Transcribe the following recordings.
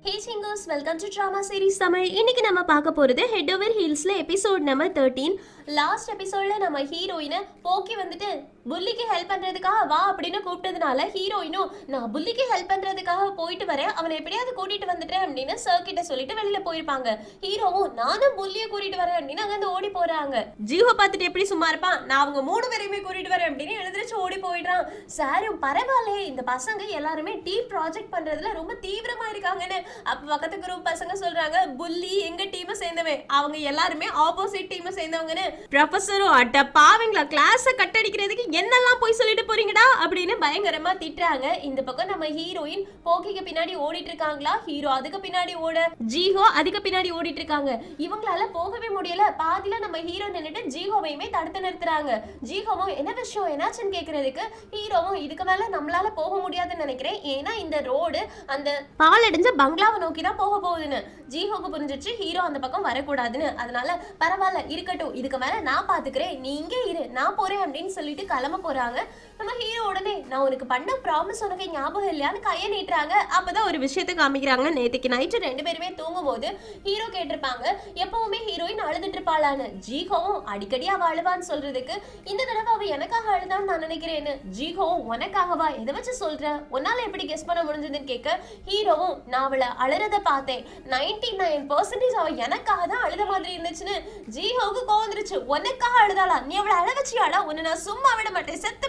Hey singers, welcome to drama series Tamil. இன்னைக்கு நம்ம பார்க்க போகிறது ஹெட் ஓவர் ஹீல்ஸில் எபிசோட் நம்பர் 13. லாஸ்ட் எபிசோடில் நம்ம ஹீரோயினை போக்கி வந்துட்டு புல்லிக்கு ஹெல்ப் பண்ணுறதுக்காக வா அப்படின்னு கூப்பிட்டதுனால ஹீரோயினும் நான் புல்லிக்கு ஹெல்ப் பண்ணுறதுக்காக போயிட்டு வரேன், அவனை எப்படியாவது கூட்டிகிட்டு வந்துட்டேன் அப்படின்னு சர் கிட்ட சொல்லிட்டு வெளியில் போயிருப்பாங்க. ஹீரோவும் நானும் புல்லியை கூட்டிகிட்டு வரேன் அப்படின்னு அங்கேருந்து ஓடி போகிறாங்க. ஜீவோ பார்த்துட்டு எப்படி சும்மா இருப்பான், நான் அவங்க 3 பேரையுமே கூட்டிகிட்டு வரேன் அப்படின்னு எழுந்திரிச்சு ஓடி போயிடுறான். சாரும் பரவாயில்லையே, இந்த பசங்க எல்லாருமே டீம் ப்ராஜெக்ட் பண்ணுறதுல ரொம்ப தீவிரமாக இருக்காங்கன்னு. அப்ப பக்கத்து குரூப் பசங்க சொல்றாங்க புல்லி எங்க டீமை சேர்ந்தவன், அவங்க எல்லாருமே ஆப்போசிட் டீமை சேர்ந்தவங்கன்னு. ப்ரொஃபஸரும் அட்ட பாவங்களா கிளாஸை கட்டடிக்கிறதுக்கு என்னெல்லாம் போய் சொல்லிட்டு போறீங்கடா அப்படின்னு பயங்கரமா திட்டுறாங்க. இந்த பக்கம் நம்ம ஹீரோயின் போக்கிக்கு பின்னாடி ஓடிட்டு இருக்காங்களா, ஹீரோ அதுக்கு பின்னாடி ஓட, ஜீஹோ அதுக்கு பின்னாடி ஓடிட்டு இருக்காங்க. இவங்களால போகவே முடியல. பாதியில நம்ம ஹீரோ நின்னுட்டு ஜீஹோவையுமே தடுத்து நிறுத்துறாங்க. ஜீஹோவும் என்ன விஷயம் என்னாச்சுன்னு கேட்கறதுக்கு ஹீரோவும் இதுக்கு மேல நம்மளால போக முடியாதுன்னு நினைக்கிறேன், ஏன்னா இந்த ரோடு அந்த பாலடைஞ்ச பங்களாவை நோக்கி தான் போக போகுதுன்னு. ஜீஹோக்கு புரிஞ்சிச்சு ஹீரோ அந்த பக்கம் வரக்கூடாதுன்னு. அதனால பரவாயில்ல இருக்கட்டும், இதுக்கு மேல நான் பாத்துக்கிறேன், நீ இங்கே இரு, நான் போறேன் அப்படின்னு சொல்லிட்டு கிளம்ப போறாங்க. நம்ம ஹீரோ உடனே நான் உனக்கு பண்ண ப்ராமிஸ் உனக்கு ஞாபகம் இல்லையான்னு கையை நீட்டுறாங்க. அப்பதான் ஒரு விஷயத்தை காமிக்கிறாங்க. நேற்றுக்கு நைட்டு 2 பேருமே தூங்கும் போது ஹீரோ கேட்டிருப்பாங்க எப்பவுமே ஹீரோயின் அழுதுட்டு இருப்பாளான்னு. ஜீஹோவும் அடிக்கடி அவ அழுவான்னு சொல்றதுக்கு இந்த தடவை அவ எனக்காக அழுதான்னு நான் நினைக்கிறேன்னு. ஜீஹோவும் உனக்காகவா, எதை வச்சு சொல்ற, உன்னால எப்படி கெஸ் பண்ண முடிஞ்சதுன்னு கேட்க ஹீரோவும் நான் அவளை அழுறத பார்த்தேன், 99% அவ எனக்காக தான் அழுத மாதிரி இருந்துச்சுன்னு. ஜீஹோவுக்கு கோவந்துருச்சு, உனக்காக அழுதாளா, நீ அவளை அழ வச்சியாடா, உன்னை நான் சும்மா விட மாட்டேன், செத்து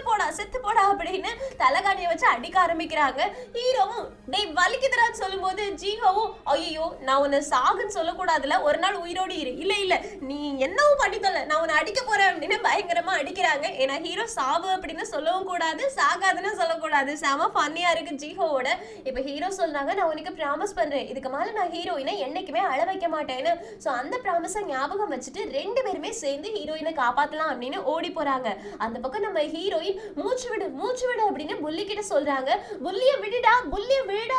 போடா அப்படின்னு தலைகாணியை வச்சு அடிக்க ஆரம்பிக்கிறாங்க. ஹீரோவும் டேய் வலிக்குதுறான்னு சொல்லும் போது ஜீஹோவும் ஐயோ நான் உன்னை சாகுன்னு சொல்லக்கூடாதுல, ஒரு நாள் உயிரோடு இரு, இல்ல இல்ல நீ என்னவும் பண்ணித்தல, நான் உன்னை அடிக்க போறேன் அப்படின்னு பயங்கரமா அடிக்கிறாங்க. ஏன்னா ஹீரோ சாவு அப்படின்னு சொல்லவும் கூடாது, சாகாதுன்னு சொல்லக்கூடாது. செம ஃபன்னியா இருக்கு ஜீஹோவோட. இப்ப ஹீரோ சொல்றாங்க நான் உனக்கு ப்ராமிஸ் பண்றேன், இதுக்கு மேல நான் ஹீரோயினை என்னைக்குமே அழ வைக்க மாட்டேன்னு. சோ அந்த ப்ராமிஸை ஞாபகம் வச்சுட்டு 2 பேருமே சேர்ந்து ஹீரோயினை காப்பாத்தலாம் அப்படின்னு ஓடி போறாங்க. அந்த பக்கம் நம்ம ஹீரோயின் மூச்சு விடு அப்படின்னு புல்லி கிட்ட சொல்றாங்க. புல்லிய விடுடா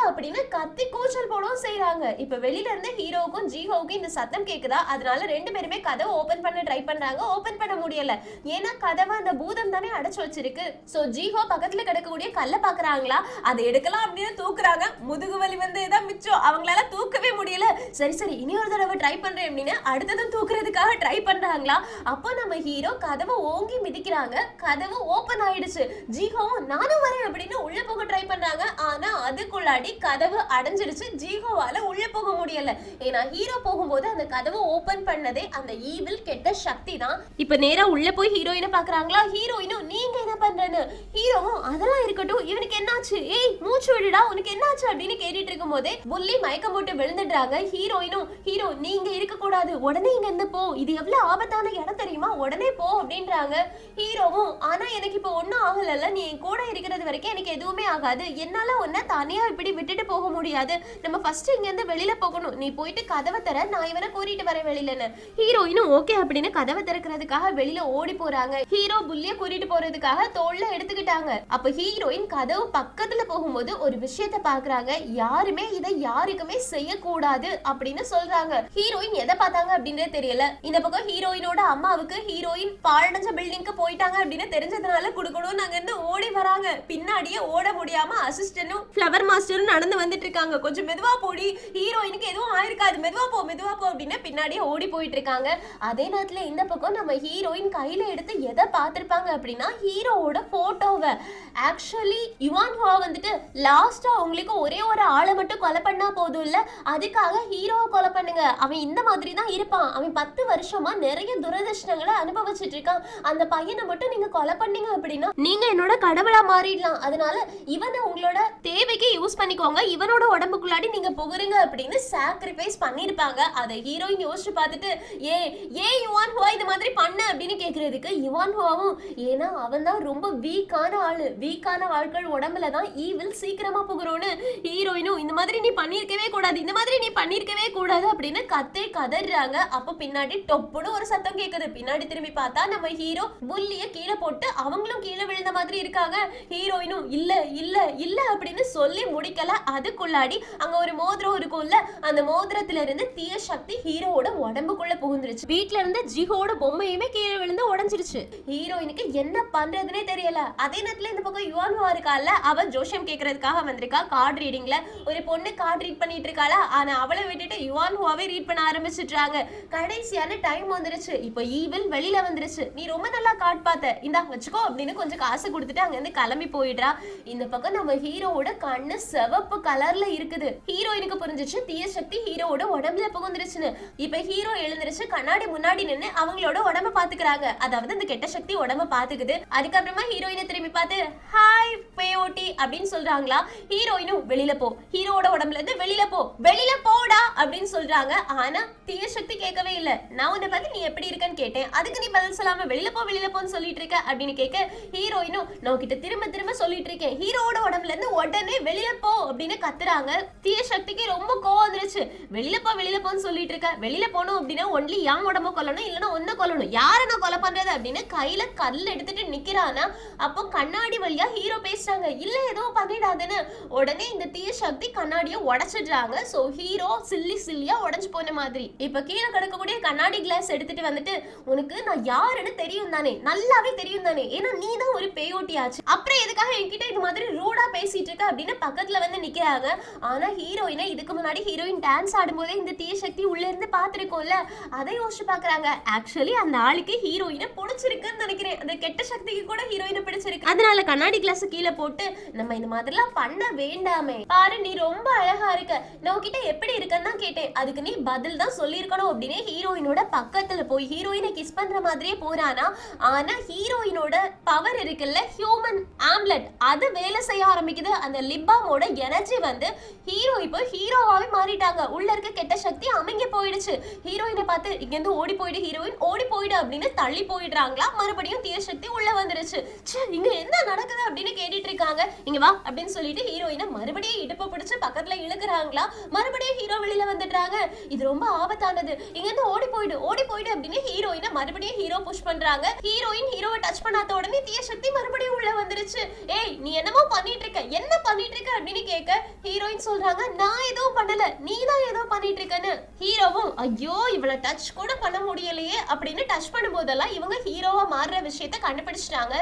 அப்படின்னு கத்தி கூச்சல் போடவும் செய்யறாங்க. இப்ப வெளியில இருந்து ஹீரோவுக்கும் ஜீஹோவுக்கும் இந்த சத்தம் கேக்குதா, அதனால 2 பேருமே கதவை ஓபன் பண்ண ட்ரை பண்றாங்க. ஓபன் பண்ண முடியல, ஏன்னா கதவை அந்த பூதம் தானே அடைச்சு வச்சிருக்கு. சோ ஜீஹோ பக்கத்துல கிடக்கக்கூடிய கல்ல பாக்குறாங்களா, அதை எடுக்கலாம் அப்படின்னு தூக்குறாங்க. முதுகு வலி வந்து ஏதாவது மிச்சம், அவங்களால தூக்கவே முடியல. சரி இனி ஒரு தடவை ட்ரை பண்றேன் அப்படின்னு அடுத்ததும் தூக்குறதுக்காக ட்ரை பண்றாங்களா. அப்போ நம்ம ஹீரோ கதவை ஓங்கி மிதிக்கிறாங்க. கதவு ஓபன் ஆயிடுச்சு. ஜீஹோவும் நானும் வரேன் அப்படின்னு உள்ள போக ட்ரை பண்றாங்க. ஆனா அதுக்குள்ளாடி கதவு அடைஞ்சிருச்சு. ஜீஹோவால உள்ள போக முடியல. ஏன்னா ஹீரோ போகும்போது அந்த கதவை ஓபன் பண்ணதே அந்த ஈவில் கெட்ட சக்தி தான். இப்ப நேரா உள்ள போய் ஹீரோயினை பாக்குறாங்களா. ஹீரோயினும் நீங்க என்ன பண்றேன்னு. ஹீரோவும் அதெல்லாம் இருக்கட்டும், இவனுக்கு என்னாச்சு, ஏய் மூச்சு விடுடா, உனக்கு என்னாச்சு அப்படின்னு கேட்டுட்டு இருக்கும் போதே புல்லி மயக்கம் போட்டு விழுந்துடுறாங்க. ஹீரோயினும் ஹீரோ நீங்க இருக்க கூடாது, உடனே இங்க இருந்து போ, இது எவ்வளவு ஆபத்தான இடம் தெரியுமா, உடனே போ அப்படின்றாங்க. ஹீரோவும் ஆனா எனக்கு இப்ப ஒன்னும் ஆகல, நீ என் கூட இருக்கிறது வரைக்கும் எனக்கு எதுவுமே ஆகாது, என்னால உன்னை தனியா இப்படி விட்டுட்டு போக முடியாது, நம்ம ஃபர்ஸ்ட் இங்க இருந்து வெளியில போகணும், நீ போயிட்டு கதவை தர, நான் இவனை கூட்டிட்டு வரேன் வெளியிலன்னு. ஹீரோயினும் ஓகே அப்படின்னு கதவை திறக்கிறதுக்காக வெளியில ஓடி போறாங்க. ஹீரோ புல்லிய கூட்டிட்டு போறதுக்காக தோல்ல எடுத்துக்கிட்டாங்க. அப்ப ஹீரோயின் கதவு பக்கத்துல போகும்போது ஒரு விஷயத்த பாக்குறாங்க. யாருமே இதை யாருக்குமே செய்யக்கூடாது அப்படின்னு சொல்றாங்க. ஹீரோயின் எதை பார்த்தாங்க அப்படின்றே தெரியல. இந்த பக்கம் ஹீரோயினோட அம்மாவுக்கு ஹீரோயின் பாழடைஞ்ச பில்டிங்க்கு போயிட்டாங்க அப்படின்னு தெரிஞ்சதுனால குடுக்கணும் நாங்க இருந்து ஓடி வராங்க. பின்னாடியே ஓட முடியாம அசிஸ்டன்டும் ஃப்ளவர் மாஸ்டரும் நடந்து வந்துட்டு இருக்காங்க. கொஞ்சம் மெதுவா போடி, ஹீரோயினுக்கு எதுவும் ஆயிருக்காது, மெதுவா போ அப்படின்னு பின்னாடியே ஓடி போயிட்டு இருக்காங்க. அதே நேரத்துல இந்த பக்கம் நம்ம ஹீரோயின் கையில எடுத்து எதை பார்த்திருப்பாங்க அப்படின்னா ஹீரோவோட போட்டோவை. ஆக்சுவலி யுவான் ஹுவா வந்துட்டு லாஸ்டா உங்களுக்கு ஒரே ஒரு ஆளை மட்டும் கொலை பண்ணா போதும் இல்ல, அதுக்காக ஹீரோவை கொலை பண்ணுங்க, அவன் இந்த மாதிரி தான் இருப்பான், அவன் 10 வருஷமா நிறைய துரதிர்ஷ்டங்களை அனுபவிச்சுட்டு இருக்கான், அந்த பையனை மட்டும் நீங்க கொலை பண்ணீங்க அப்படின்னா நீங்க என்னோட கடவுளா மாறிடலாம், அதனால இவனை உங்களோட தேவைக்கு யூஸ் பண்ணிக்கோங்க, இவனோட உடம்புக்குள்ளாடி நீங்க போகிறீங்க அப்படின்னு சாக்ரிஃபைஸ் பண்ணிருப்பாங்க. அதை ஹீரோயின் யோசிச்சு பார்த்துட்டு ஏன் யுவான் ஹுவா இது மாதிரி பண்ண அப்படின்னு கேட்கறதுக்கு யுவான் ஹுவாவும் ஏன்னா அவன் தான் ரொம்ப வீக்கான ஆளு, வீக்கான ஆட்கள் உடம்புல தான் ஈவில் சீக்கிரமா புகுறோன்னு. ஹீரோயினும் இந்த மாதிரி நீ பண்ணிருக்கவே கூடாது, இந்த மாதிரி நீ பண்ணிருக்கவே கூடாது அப்படின்னு கதறாங்க. அப்ப பின்னாடி டொப்புன்னு ஒரு சத்தம் கேக்குது. பின்னாடி திரும்பி பார்த்தா நம்ம ஹீரோ புல்லிய கீழே போட்டு போட்டு அவங்களும் கீழே விழுந்த மாதிரி இருக்காங்க. ஹீரோயினும் இல்ல இல்ல இல்ல அப்படின்னு சொல்லி முடிக்கல. அதுக்குள்ளாடி அங்க ஒரு மோதிரம் இருக்கும்ல, அந்த மோதிரத்துல இருந்து தீய சக்தி ஹீரோவோட உடம்புக்குள்ள புகுந்துருச்சு. வீட்ல இருந்து ஜிஹோட பொம்மையுமே கீழே விழுந்து உடைஞ்சிருச்சு. ஹீரோயினுக்கு என்ன பண்றதுன்னே தெரியல. அதே நேரத்துல இந்த பக்கம் யுவான்ஹுவா இருக்கால, அவ ஜோஷியம் கேக்குறதுக்காக வந்திருக்கா. கார்டு ரீடிங்ல ஒரு பொண்ணு கார்டு ரீட் பண்ணிட்டு இருக்காளா, ஆனா அவளை விட்டுட்டு யுவான்ஹுவாவே ரீட் பண்ண ஆரம்பிச்சிட்டாங்க. கடைசியான டைம் வந்துருச்சு. இப்போ ஈவில் வெளியில வந்துருச்சு. நீ ரொம்ப நல்லா கார்டு பார்த்த, இந்தா வச்சுக்கோ அப்படின்னு கொஞ்சம் காசு கொடுத்துட்டு அங்க இருந்து கிளம்பி போயிடுறா. இந்த பக்கம் நம்ம ஹீரோவோட கண்ணு சிவப்பு கலர்ல இருக்குது. ஹீரோயினுக்கு புரிஞ்சிச்சு தீய சக்தி ஹீரோவோட உடம்புல புகுந்துருச்சுன்னு. இப்ப ஹீரோ எழுந்திருச்சு கண்ணாடி முன்னாடி நின்னு அவங்களோட உடம்ப பாத்துக்கிறாங்க. அதாவது இந்த கெட்ட சக்தி உடம்ப பாத்துக்குது. அதுக்கப்புறமா ஹீரோயினை திரும்பி பார்த்து ஹாய் பேயோட்டி அப்படின்னு சொல்றாங்களா. ஹீரோயினும் வெளியில போ, ஹீரோவோட உடம்புல இருந்து வெளியில போ, வெளியில போடா அப்படின்னு சொல்றாங்க. ஆனா தீய சக்தி கேட்கவே இல்ல. நான் உன்னை பார்த்து நீ எப்படி இருக்கன்னு கேட்டேன், அதுக்கு நீ பதில் சொல்லாம வெளியில போன்னு சொல்லிட்டு இருக்க அப்படின்னு கேட்க ஹீரோயினும் நான் கிட்ட திரும்ப திரும்ப சொல்லிட்டு இருக்கேன், ஹீரோவோட உடம்புல இருந்து உடனே வெளியில போ அப்படின்னு கத்துறாங்க. தீய சக்திக்கு ரொம்ப கோவம் வந்துருச்சு. வெளியில போன்னு சொல்லிட்டு இருக்க, வெளியில போகணும் அப்படின்னா ஒன்லி யான் உடம்ப கொல்லணும், இல்லைன்னா ஒன்ன கொல்லணும், யாரை நான் கொலை பண்றது அப்படின்னு கையில கல் எடுத்துட்டு நிக்கிறானா. அப்போ கண்ணாடி வழியா ஹீரோ பேசுறாங்க, இல்ல ஏதோ பண்ணிடாதுன்னு. உடனே இந்த தீய சக்தி கண்ணாடியை உடைச்சிடுறாங்க. சோ ஹீரோ சில்லியா உடைஞ்சு போன மாதிரி. இப்ப கீழே கிடக்கக்கூடிய கண்ணாடி கிளாஸ் எடுத்துட்டு வந்துட்டு உனக்கு நான் யாருன்னு தெரியும் தானே, நல்லாவே தெரியும் தானே, ஏன்னா நீ தான் ஒரு பேயோட்டி ஆச்சு, அப்புறம் எதுக்காக என்கிட்ட இது மாதிரி ரூடா பேசிட்டு இருக்க அப்படின்னு பக்கத்துல வந்து நிக்கிறாங்க. ஆனா ஹீரோயினை இதுக்கு முன்னாடி ஹீரோயின் டான்ஸ் ஆடும்போதே இந்த தீய சக்தி உள்ள இருந்து பாத்துருக்கோம்ல, அதை யோசிச்சு பாக்குறாங்க. ஆக்சுவலி அந்த ஆளுக்கு ஹீரோயினை பிடிச்சிருக்குன்னு நினைக்கிறேன். அந்த கெட்ட சக்திக்கு கூட ஹீரோயினை பிடிச்சிருக்கு. அதனால கண்ணாடி கிளாஸ் கீழே போட்டு நம்ம இந்த மாதிரிலாம் பண்ண வேண்டாமே, பாரு நீ ரொம்ப அழகா இருக்க, நான் உன்கிட்ட எப்படி இருக்கன்னு தான் கேட்டேன், அதுக்கு நீ பதில் தான் சொல்லியிருக்கணும் அப்படின்னு ஹீரோயினோட பக்கத்துல போய் ஹீரோயினை கிஸ் பண்ற மாதிரியே போறானா. ஆனா ஹீரோயினோட பவர் இருக்குல்ல, ஹியூமன் ஆம்லெட், அது வேலை செய்ய ஆரம்பிக்குது. அந்த லிப்பாமோட எனர்ஜி வந்து ஹீரோ இப்போ ஹீரோவாவே மாறிட்டாங்க. உள்ள இருக்க கெட்ட சக்தி அமைங்க போயிடுச்சு. ஹீரோயினை பார்த்து இங்க இருந்து ஓடி போயிடு, ஹீரோயின் ஓடி போயிடு அப்படின்னு தள்ளி போயிடுறாங்களா. மறுபடியும் தீய சக்தி உள்ள வந்துருச்சு. இங்க என்ன நடக்குது அப்படின்னு கேட்டுட்டு இருக்காங்க. இங்க வா அப்படின்னு சொல்லிட்டு ஹீரோயினை மறுபடியும் இடுப்ப பிடிச்சு பக்கத்துல இழுக்கிறாங்களா. மறுபடியும் ஹீரோ வெளியில வந்துடுறாங்க. இது ரொம்ப ஆபத்தானது, இங்க இருந்து ஓடி போயிடு அப்படின்னு ஹீரோயினை மறுபடியும் ஹீரோ புஷ் பண்றாங்க. ஹீரோயின் ஹீரோவை டச் பண்ணாத உடனே தீய சக்தி மறுபடியும் உள்ள வந்துருச்சு. ஏய் நீ என்னமோ பண்ணிட்டு இருக்க, என்ன பண்ணிட்டு இருக்க அப்படின்னு கேட்க ஹீரோயின் சொல்றாங்க நான் எதுவும் பண்ணல, நீ தான் ஏதோ பண்ணிட்டு இருக்கன்னு. ஹீரோவும் ஐயோ இவளை டச் கூட பண்ண முடியலையே அப்படின்னு டச் பண்ணும் போதெல்லாம் இவங்க ஹீரோவா மாறுற விஷயத்த கண்டுபிடிச்சிட்டாங்க.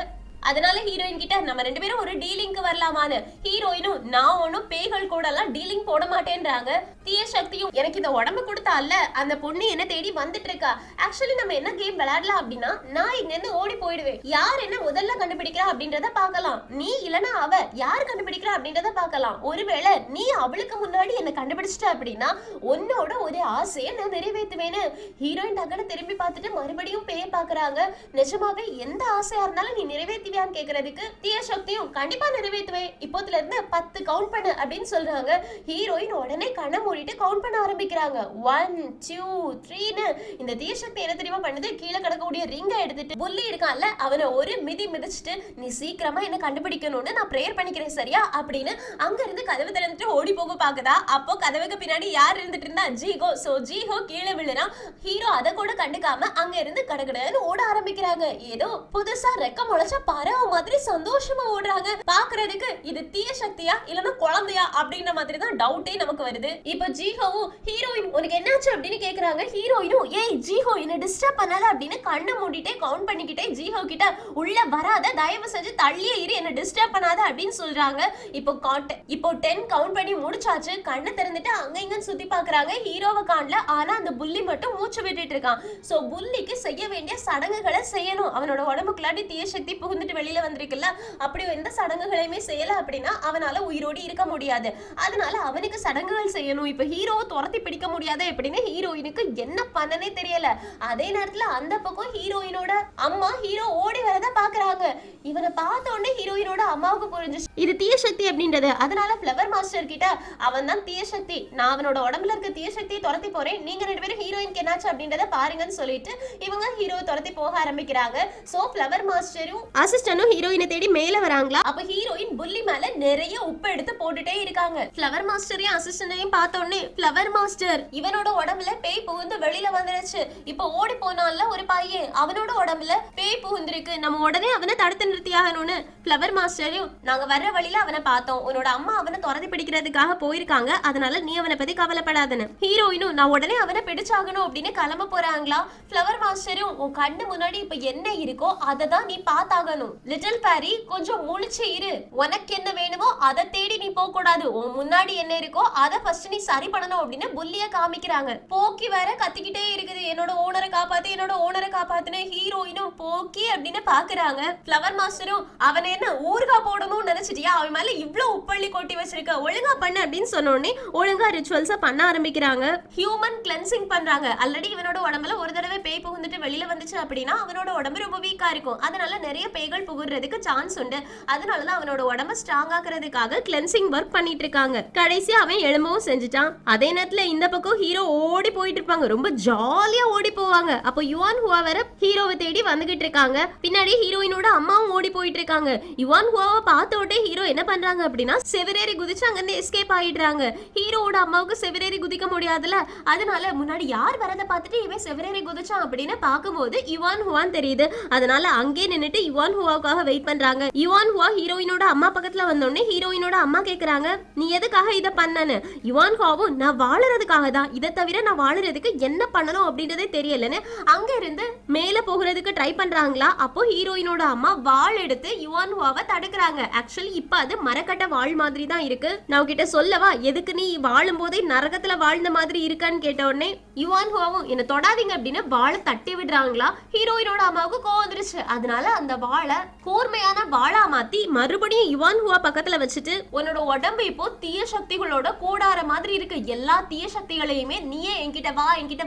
அதனால ஹீரோயின் கிட்ட நம்ம ரெண்டு பேரும் ஒரு டீலிங்க்கு வரலாமான்னு. ஹீரோயினும் நான் ஒன்னும் பேய்கள் கூட எல்லாம் டீலிங் போட மாட்டேன்றாங்க. தீய சக்தியும் எனக்கு இந்த உடம்பு கொடுத்தால அந்த பொண்ணு என்ன தேடி வந்துட்டு இருக்கா, ஆக்சுவலி நம்ம என்ன கேம் விளையாடலாம் அப்படின்னா நான் இங்க இருந்து ஓடி போயிடுவேன், யார் என்ன முதல்ல கண்டுபிடிக்கிறா அப்படின்றத பாக்கலாம், நீ இல்லனா அவ யார் கண்டுபிடிக்கிறா அப்படின்றத பாக்கலாம். ஒருவேளை நீ அவளுக்கு முன்னாடி என்ன கண்டுபிடிச்சிட்ட அப்படின்னா உன்னோட ஒரு ஆசையை நான் நிறைவேற்றுவேன்னு. ஹீரோயின் டக்குனு திரும்பி பார்த்துட்டு மறுபடியும் பேய பாக்குறாங்க. நிஜமாவே எந்த ஆசையா இருந்தாலும் நீ நிறைவேற்றி கேக்குறதுக்கு தீய சக்தியும் கண்டிப்பா நிறைவேற்றுவேன், இப்போதுல இருந்து 10 கவுண்ட் பண்ணு அப்படின்னு சொல்றாங்க. ஹீரோயின் உடனே கண்ணை மூடிட்டு கவுண்ட் பண்ண ஆரம்பிக்கிறாங்க. 1 2 3ன்னு. இந்த தீய சக்தி என்ன தெரியுமா பண்ணுது, கீழே கிடக்கக்கூடிய ரிங்கை எடுத்துட்டு புல்லி இருக்கான்ல அவனை ஒரு மிதிச்சுட்டு நீ சீக்கிரமா என்ன கண்டுபிடிக்கணும்னு நான் பிரேயர் பண்ணிக்கிறேன் சரியா அப்படின்னு அங்க இருந்து கதவு திறந்துட்டு ஓடி போக பாக்குதா. அப்போ கதவுக்கு பின்னாடி யார் இருந்துட்டு இருந்தா, ஜீஹோ. சோ ஜீஹோ கீழே விழுறான். ஹீரோ அதை கூட கண்டுக்காம அங்க இருந்து கடகடன்னு ஓட ஆரம்பிக்கிறாங்க. ஏதோ புதுசா ரெக்க முளைச்சா பறவை மாதிரி சந்தோஷமா ஓடுறாங்க. பாக்குறதுக்கு இது தீய சக்தியா இல்லன்னா குழந்தையா அப்படின்ற மாதிரி தான் டவுட்டே நமக்கு வருது. இப்ப ஜீஹோவும் ஹீரோயின் உனக்கு என்னாச்சு அப்படின்னு கேக்குறாங்க. ஹீரோயினும் ஏய் ஜீஹோ என்ன டிஸ்டர்ப் பண்ணாத அப்படின்னு கண்ணை மூடிட்டே கவுண்ட் பண்ணிக்கிட்டே ஜீஹோ கிட்ட உள்ள வராத, தயவு செஞ்சு தள்ளியே இரு, என்ன டிஸ்டர்ப் பண்ணாத அப்படின்னு சொல்றாங்க. இப்போ 10 கவுண்ட் பண்ணி முடிச்சாச்சு. கண்ணை திறந்துட்டு அங்க இங்க சுத்தி பாக்குறாங்க. ஹீரோவை காணல. ஆனா அந்த புள்ளி மட்டும் மூச்சு விட்டுட்டு இருக்கான். சோ புள்ளிக்கு செய்ய வேண்டிய சடங்குகளை செய்யணும். அவனோட உடம்புக்குள்ளாடி தீய சக்தி புகுந்துட்டு வெளியில வந்திருக்குல்ல, அப்படி எந்த சடங்குகளையுமே செய்யல அப்படின்னா அவனால உயிரோடு இருக்க முடியாது. அதனால அவனுக்கு சடங்குகள் செய்யணும். இப்ப ஹீரோவை துரத்தி பிடிக்க முடியாது அப்படின்னு ஹீரோயினுக்கு என்ன பண்ணனே தெரியல. அதே நேரத்துல அந்த பக்கம் ஹீரோயினோட அம்மா ஹீரோ ஓடி வரத பாக்குறாங்க. இவனை பார்த்த உடனே ஹீரோயினோட அம்மாவுக்கு புரிஞ்சிச்சு இது தீய சக்தி அப்படின்றது. அதனால ஃப்ளவர் மாஸ்டர் கிட்ட அவன் தான் தீய சக்தி, நான் அவனோட உடம்புல இருக்க தீய சக்தியை துரத்தி போறேன், நீங்க ரெண்டு பேரும் ஹீரோயினுக்கு என்னாச்சு அப்படின்றத பாருங்கன்னு சொல்லிட்டு இவங்க ஹீரோவை துரத்தி போக ஆரம்பிக்கிறாங்க. சோ ஃப்ளவர் மாஸ்டரும் அசிஸ்டன்டும் ஹீரோயினை தேடி மேல வராங்களா. அப்ப ஹீரோயின் புல்லி மேல நிறைய உப்பு எடுத்து போட்டுட்டே இருக்காங்க. ஃப்ளவர் மாஸ்டரையும் அசிஸ்டன்டையும் பார்த்த உடனே, ஃப்ளவர் மாஸ்டர் இவனோட உடம்புல பேய் புகுந்து வெளியில வந்துருச்சு. இப்ப ஓடி போனான்ல ஒரு பையன், அவனோட உடம்புல பேய் புகுந்திருக்கு, நம்ம உடனே அவனை தடுத்து நிறுத்தி ஆகணும்னு ஃப்ளவர் மாஸ்டரையும், நாங்க வர்ற வழியில அவனை பார்த்தோம், உன்னோட அம்மா அவனை துரத்தி பிடிக்கிறதுக்காக போயிருக்காங்க, அதனால நீ அவனை பத்தி கவலைப்படாதன்னு. ஹீரோயினும் நான் உடனே அவனை பிடிச்சாகணும் அப்படின்னு கிளம்ப போறாங்களா. ஃப்ளவர் மாஸ்டரும் உன் கண்ணு முன்னாடி இப்ப என்ன இருக்கோ அதை தான் நீ பார்த்தாகணும். லிட்டில் பாரி கொஞ்சம் முழிச்சு இரு, உனக்கு என்ன வேணுமோ அதை தேடி நீ போக கூடாது, உன் முன்னாடி என்ன இருக்கோ அதை ஃபர்ஸ்ட் நீ சரி பண்ணணும் அப்படின்னு புல்லிய காமிக்கிறாங்க. போக்கி வேற கத்திக்கிட்டே இருக்குது, என்னோட ஓனரை காப்பாத்து, என்னோட ஓனரை காப்பாத்துன்னு. ஹீரோயினும் போக்கி அப்படின்னு பாக்குறாங்க. ஃப்ளவர் மாஸ்டரும் அவனை என்ன ஊர்கா போடணும்னு நினைச்சிட்டியா, அவன் மேல இவ்வளவு உப்பள்ளி கொட்டி வச்சிருக்க, ஒழுங்கா பண்ணு அப்படின்னு சொன்ன உடனே ஒழுங்கா ரிச்சுவல்ஸ பண்ண ஆரம்பிக்கிறாங்க. ஹியூமன் கிளென்சிங் பண்றாங்க. ஆல்ரெடி இவனோட உடம்புல ஒரு தடவை பேய் புகுந்துட்டு வெளியில வந்துச்சு அப்படின்னா அவனோட உடம்பு ரொம்ப வீக்கா இருக்கும், அதனால நிறைய பேய்கள் புகுறதுக்கு சான்ஸ் உண்டு. அதனாலதான் அவனோட உடம்ப ஸ்ட்ராங் ஆக்குறதுக்காக கிளென்சிங் ஒர்க் பண்ணிட்டு இருக்காங்க. கடைசியா அவன் எழும்பவும் செஞ்சுட்டான். அதே நேரத்துல இந்த பக்கம் ஹீரோ ஓடி போயிட்டு இருப்பாங்க, ரொம்ப ஜாலியா ஓடி போவாங்க. அப்போ யுவான் ஹுவா வேற ஹீரோவை தேடி வந்துகிட்டு இருக்காங்க. பின்னாடி ஹீரோயினோட அம்மாவும் ஓடி போயிட்டு இருக்காங்க. யுவான் ஹுவாவை பார்த்த உடனே ஹீரோ என்ன பண்றாங்க அப்படின்னா செவரேறி குதிச்சு அங்கிருந்து எஸ்கேப் ஆயிடுறாங்க. ஹீரோவோட அம்மாவுக்கு செவரேறி குதிக்க முடியாதுல, அதனால முன்னாடி யார் வரதை பார்த்துட்டு இவன் செவரேறி குதிச்சான் அப்படின்னு பார்க்கும்போது யுவான் ஹுவான் தெரியுது. அதனால அங்கே நின்னுட்டு யுவான் ஹுவாவுக்காக வெயிட் பண்றாங்க. யுவான் ஹுவா ஹீரோயினோட அம்மா பக்கத்துல வந்தோடனே ஹீரோயினோட அம்மா கேக்குறாங்க நீ எதுக்காக இதை பண்ணனு. யுவான் ஹுவாவும் நான் வாழறதுக்காக தான், இதை தவிர நான் வாழறதுக்கு என்ன பண்ணணும் அப்படின்றதே தெரியலன்னு அங்க இருந்து மேல போகிறதுக்கு ட்ரை பண்றாங்களா. அப்போ ஹீரோயினோட அம்மா வாள் எடுத்து யுவான் ஹுவாவை தடுக்கிறாங்க. ஆக்சுவலி இப்ப அது மரக்கட்ட வாள் மாதிரி தான் இருக்கு. நான் உன்கிட்ட சொல்லவா எதுக்கு நீ வாழும் போதே நரகத்துல வாழ்ந்த மாதிரி இருக்கான்னு கேட்ட உடனே யுவான் ஹுவாவும் என்ன தொடாதீங்க அப்படின்னு வாழை தட்டி விடுறாங்களா. ஹீரோயினோட அம்மாவுக்கு கோவம் வந்துருச்சு. அதனால அந்த வாழை கூர்மையான வாளா மாத்தி மறுபடியும் யுவான் ஹுவா பக்கத்துல வச்சுட்டு உன்னோட உடம்பு இப்போ தீய சக்திகளோட கூடார மாதிரி இருக்கு, எல்லா தீய சக்திகளையுமே நீயே என்கிட்ட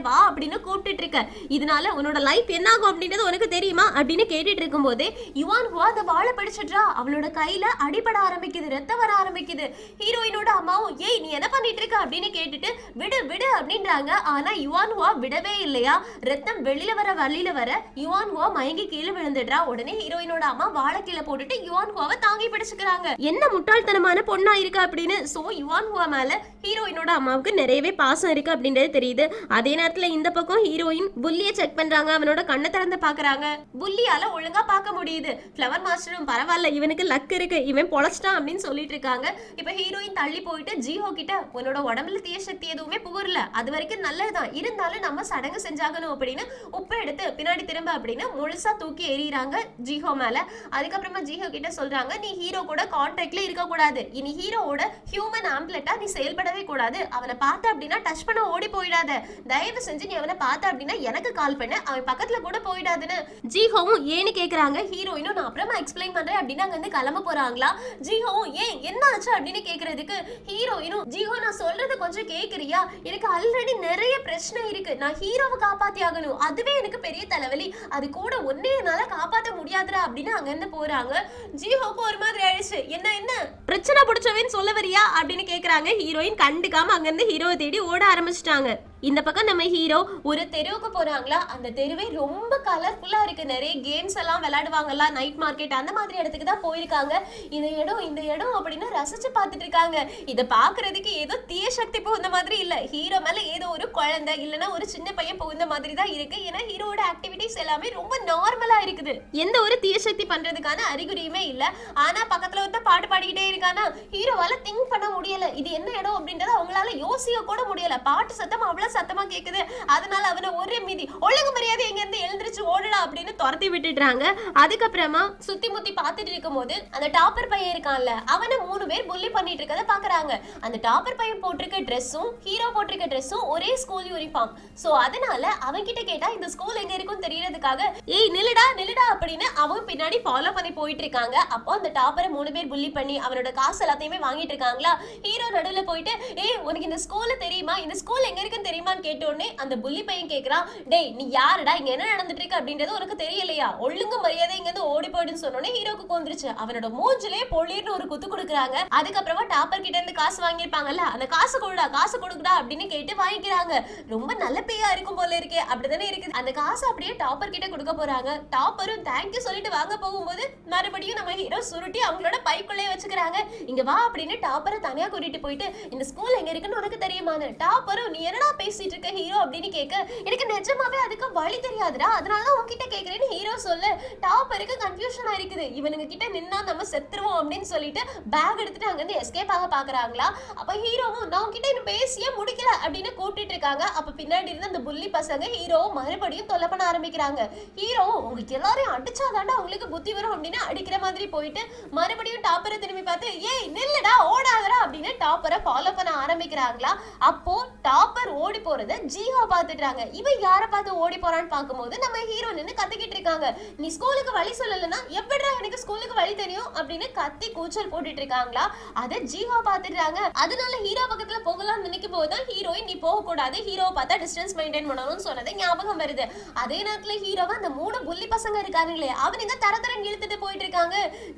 வா அப்படின்னு கூப்பிட்டு இருக்க, இதனால உன்னோட லைஃப் என்ன ஆகும் அப்படின்றது உனக்கு தெரியுமா அப்படின்னு கேட்டுட்டு இருக்கும் போதே யுவான் ஹுவா அந்த வாழை பிடிச்சிட்றா. அவளோட கையில அடிபட ஆரம்பிக்குது, ரத்தம் வர ஆரம்பிக்குது. ஹீரோயினோட அம்மாவும் ஏய் நீ என்ன பண்ணிட்டு இருக்க அப்படின்னு கேட்டுட்டு விடு விடு அப்படின்றாங்க. ஆனா யுவான் ஹுவா விடவே இல்லையா. ரத்தம் வெளியில வர வழியில வர யுவான் ஹுவா மயங்கி கீழே விழுந்துடுறா. உடனே ஹீரோயினோட அம்மா வாழை கீழே போட்டுட்டு யுவான் ஹுவாவை தாங்கி பிடிச்சுக்கிறாங்க. என்ன முட்டாள்தனமான பொண்ணா இருக்கு அப்படின்னு. சோ யுவான் ஹுவா மேல ஹீரோயினோட அம்மாவுக்கு நிறையவே பாசம் இருக்கு அப்படின்றது தெரியுது. அதே நேரத்துல இந்த பக்கம் ஹீரோயின் புல்லிய செக் பண்றாங்க. அவனோட கண்ணை திறந்து பாக்குறாங்க. புல்லியால ஒழுங்கா பார்க்க முடியுது. ஃப்ளவர் மாஸ்டரும் பரவாயில்ல இவனுக்கு லக் இருக்கு, இவன் பொழைச்சிட்டான் அப்படின்னு சொல்லிட்டு இருக்காங்க. இப்ப ஹீரோயின் தள்ளி போயிட்டு ஜிஹோ கிட்ட உன்னோட உடம்புல தீய சக்தி எதுவுமே புகரல, அது வரைக்கும் நல்லதுதான், இருந்தாலும் நம்ம சடங்கு செஞ்சாகணும் அப்படின்னு உப்பு எடுத்து பின்னாடி திரும்ப அப்படின்னு முழுசா தூக்கி எறிறாங்க ஜிஹோ மேல. அதுக்கப்புறமா ஜிஹோ கிட்ட சொல்றாங்க நீ ஹீரோ கூட கான்டாக்ட்ல இருக்க கூடாது, இனி ஹீரோவோட ஹியூமன் ஆம்ப்லெட்டா நீ செயல்படவே கூடாது, அவனை பார்த்த அப்படின்னா டச் பண்ண ஓடி போயிடாத, தயவு செஞ்சு நீ அவனை பார்த்த அப்படின்னா எனக்கு கால் பண்ண, அவன் பக்கத்துல கூட போயிடாதுன்னு ஜிஹோவும் ஏன்னு கேக்குறாங்க. ஹீரோயினும் நான் அப்புறமா எக்ஸ்பிளைன் பண்றேன் அப்படின்னு அங்க இருந்து கிளம்ப போறாங்களா. ஜிஹோவும் ஏன் என்ன ஆச்சு அப்படின்னு கேக்குறதுக்கு ஹீரோயினும் ஜிஹோ நான் சொல்றது கொஞ்சம் கேக்குறியா, எனக்கு ஆல்ரெடி நிறைய பிரச்சனை இருக்கு, நான் ஹீரோவை காப்பாத்தி ஆகணும், அதுவே எனக்கு பெரிய தலைவலி, அது கூட ஒன்னே என்னால காப்பாற்ற முடியாதுடா அப்படின்னு அங்க இருந்து போறாங்க. ஜிஹோக்கு ஒரு மாதிரி ஆயிடுச்சு. என்ன என்ன பிரச்சனை பிடிச்சவன்னு சொல்ல வரியா அப்படின்னு கேக்குறாங்க. ஹீரோயின் கண்டுக்காம அங்க இருந்து ஹீரோவை தேடி ஓட ஆரம்பிச்சிட்டாங்க. இந்த பக்கம் நம்ம ஹீரோ ஒரு தெருவுக்கு போறாங்களா. அந்த தெருவே ரொம்ப கலர்ஃபுல்லா இருக்கு, நிறைய கேம்ஸ் எல்லாம் விளையாடுவாங்கல்ல, நைட் மார்க்கெட் அந்த மாதிரி இடத்துக்கு தான் போயிருக்காங்க. இந்த இடம் அப்படின்னு ரசிச்சு பார்த்துட்டு இருக்காங்க. இதை பாக்குறதுக்கு ஏதோ தீய சக்தி புகுந்த மாதிரி இல்ல, ஹீரோ மேல ஏதோ ஒரு குழந்தை இல்லைன்னா ஒரு சின்ன பையன் புகுந்த மாதிரி தான் இருக்கு. ஏன்னா ஹீரோட ஆக்டிவிட்டிஸ் எல்லாமே ரொம்ப நார்மலா இருக்குது, எந்த ஒரு தீய சக்தி பண்றதுக்கான அறிகுறியுமே இல்ல. ஆனா பக்கத்துல வந்து பாட்டு பாடிக்கிட்டே இருக்கானா, ஹீரோவால திங்க் பண்ண முடியல இது என்ன இடம் அப்படின்றத அவங்களால யோசிக்க கூட முடியல. பாட்டு சத்தம் அவ்வளவு சத்தமா கேக்குது. அதனால அவனை ஒரே மீதி ஒழுங்கு மரியாதை இங்க இருந்து எழுந்திருச்சு ஓடலாம் அப்படின்னு துரத்தி விட்டுட்டாங்க. அதுக்கப்புறமா சுத்தி முத்தி பாத்துட்டு இருக்கும் போது அந்த டாப்பர் பையன் இருக்கான்ல, அவனை 3 பேர் புல்லி பண்ணிட்டு இருக்கத பாக்குறாங்க. அந்த டாப்பர் பையன் போட்டிருக்க ட்ரெஸ்ஸும் ஹீரோ போட்டிருக்க ட்ரெஸ்ஸும் ஒரே ஸ்கூல் யூனிஃபார்ம். சோ அதனால அவன் கிட்ட கேட்டா இந்த ஸ்கூல் எங்க இருக்குன்னு தெரியறதுக்காக ஏய் நில்லுடா நில்லுடா அப்படின்னு அவன் பின்னாடி ஃபாலோ பண்ணி போயிட்டு இருக்காங்க. அப்போ அந்த டாப்பரை 3 பேர் புல்லி பண்ணி அவனோட காசு எல்லாத்தையுமே வாங்கிட்டு இருக்காங்களா. ஹீரோ நடுவுல போயிட்டு ஏய் உனக்கு இந்த ஸ்கூல்ல தெரியுமா, இந்த ஸ்கூல் எங்க இருக்குன்னு தெரியுமான்னு கேட்டோடனே அந்த புல்லி பையன் கேக்குறான், டேய் நீ யாருடா, இங்க என்ன நடந்துட்டு இருக்கு அப்படின்றது உனக்கு தெரியலையா, ஒழுங்கு மரியாதை இங்க இருந்து ஓடி போயிடுன்னு சொன்னோடனே ஹீரோக்கு கோந்துருச்சு. அவனோட மூஞ்சிலே பொழிர்னு ஒரு குத்து கொடுக்குறாங்க. அதுக்கப்புறமா டாப்பர் கிட்ட இருந்து காசு வாங்கியிருப்பாங்கல்ல, அந்த காசு காசு கொடுக்குடா அப்படின்னு கேட்டு வாங்கிக்கிறாங்க. ரொம்ப நல்ல பேயா இருக்கும் போல இருக்கே, அப்படிதானே இருக்குது. அந்த காசு அப்படியே டாப்பர் கிட்ட கொடுக்க போறாங்க. டாப்பரும் தேங்க்யூ சொல்லிட்டு வாங்க போகும்போது மறுபடியும் நம்ம ஹீரோ சுருட்டி அவங்களோட பைக்குள்ளே வச்சுக்கிறாங்க. இங்க வா அப்படின்னு டாப்பரை தனியா கூட்டிட்டு போயிட்டு இந்த ஸ்கூல் எங்க இருக்குன்னு உனக்கு தெரியுமான்னு. டாப்பரும் நீ என்னடா பேசிட்டு இருக்க ஹீரோ அப்படின்னு கேட்க, எனக்கு நிஜமாவே அதுக்கு வழி தெரியாதுடா, அதனாலதான் உன்கிட்ட கேக்குறேன்னு ஹீரோ சொல்ல டாப்பருக்கு கன்ஃபியூஷன் ஆயிருக்குது. இவனுங்க கிட்ட நின்னா நம்ம செத்துருவோம் அப்படின்னு சொல்லிட்டு பேக் எடுத்துட்டு அங்க இருந்து எஸ்கேப் ஆக பாக்குறாங்களா. அப்ப ஹீரோவும் நான் உன்கிட்ட இன்னும் பேசியே முடிக்கல அப்படின்னு கூப்பிட்டு இருக்காங்க. அப்ப பின்னாடி இருந்து அந்த புள்ளி பசங்க ஹீரோவும் மறுபடியும் தொல்லை பண்ண ஆரம்பிக்கிறாங்க. ஹீரோவும் உங்களுக்கு எல்லாரையும் அடிச்சாதாண்டா உங்களுக்கு புத்தி வரும் அப்படின்னு அடிக்கிற மாதிரி போயிட்டு மறுபடியும் டாப்பரை திரும்பி பார்த்து ஏய் நில்லுடா ஓடாதடா அப்படின்னு டாப்பரை ஃபாலோ பண்ண ஆரம்பிக்கிறாங்களா. அப்போ டாப்பர் ஓடி போறத ஜீஹோ பாத்துட்டாங்க. இவன் யாரை பார்த்து ஓடி போறான்னு பார்க்கும்போது நம்ம ஹீரோ நின்னு கத்திக்கிட்டு இருக்காங்க. நீ ஸ்கூலுக்கு வழி சொல்லலன்னா எப்படிடா எனக்கு ஸ்கூலுக்கு வழி தெரியும் அப்படின்னு கத்தி கூச்சல் போட்டுட்டு இருக்காங்களா. அதை ஜீஹோ பாத்துட்டாங்க. அதனால ஹீரோ பக்கத்துல போகலாம்னு நினைக்கும் போதுதான் ஹீரோயின் நீ போக கூடாது, ஹீரோவை பார்த்தா டிஸ்டன்ஸ் மெயின்டைன் பண்ணணும்னு சொன்னது ஞாபகம் வருது. அதே நேரத்துல ஹீரோவை அந்த 3 புள்ளி பசங்க இருக்காங்களே அவனுங்க தரதரன்னு இழுத்துட்டு போயிட்டு இருக்காங்க.